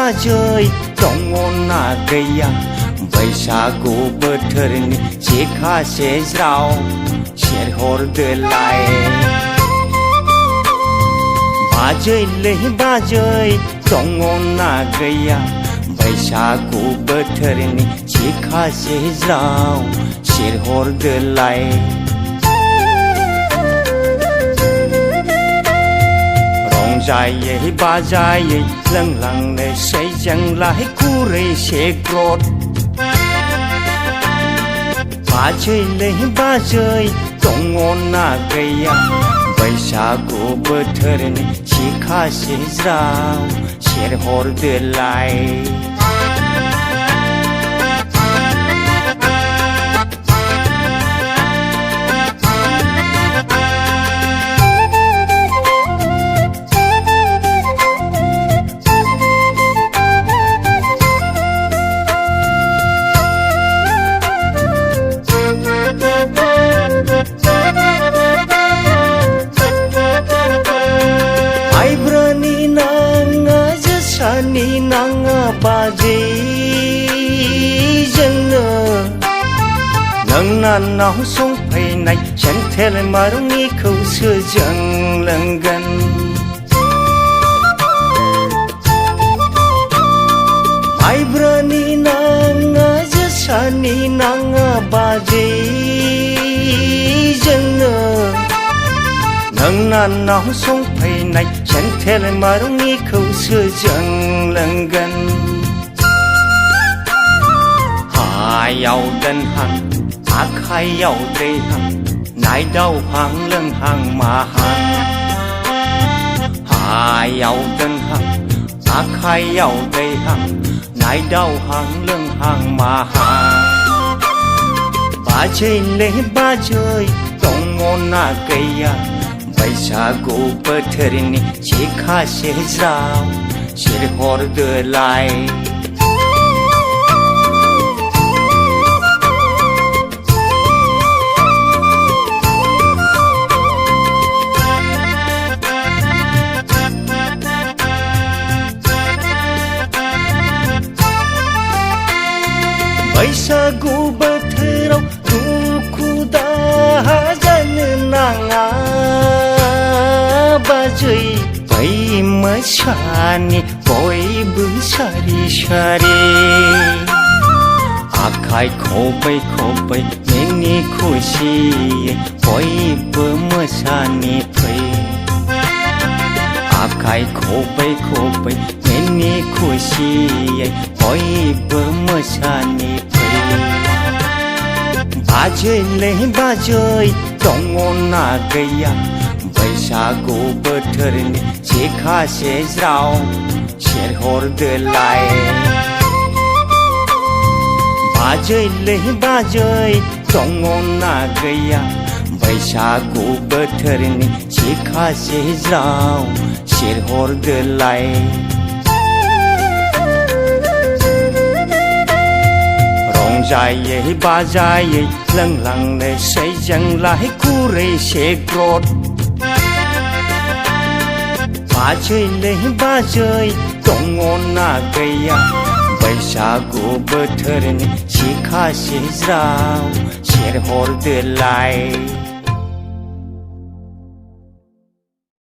बाजै दङना गैया बैसागु बोथोरनि जेखासे ज्राव सेरहरदोलाय बाजैलै बाजै दङना गैया बैसागु बोथोरनि जेखासे ज्राव सेरहरदोलाय रंजायै बाजायै लोंलांनोसै जोंलाय खुरैसे ग्रद बाजैलै बाजै दङना गैया बैसागु बोथोरनि जेखासे ज्राव सेरहरदोलाय माइब्रानि नाङा जोसानि नाङा बाजै जोंनो नोंनानाव संफैनाय सेन्थेल मारुनिखौसो जों लोंगोन माइब्रानि नाङा जोसानि नाङा बाजै जोंनो नोंनानाव संफैनाय सेन्थेल मारुनिखौसो जों लोंगोन हायाव दोनहां आखाइयाव दैहां नायदावहां लोंहां माहां हायाव दोनहां आखाइयाव दैहां नायदावहां लोंहां माहां बाजैलै बाजै दङना गैया बैसागु बोथोरनि जेखासे ज्राव सेरहरदोलाय बैसागु बोथोराव दुखु दाहा जानो नाङा बाजै बै मोसानि बयबो सारि सारि आखाइ खबै खबै मिनि खुसियै बयबो मोसानि फै आखाइ खबै खबै मिनि खुसियै बयबो मोसानि फै बाजैलै बाजै दङना गैया बैसागु बोथोरनि जेखासे ज्राव सेरहरदोलाय बाजैलै बाजै दङना गैया बैसागु बोथोरनि जेखासे ज्राव सेरहरदोलाय रंजायै बाजायै लोंलांनोसै जोंलाय खुरैसे ग्रद बाजैलै बाजै दङना गैया बैसागु बोथोरनि जेखासे ज्राव सेरहरदोलाय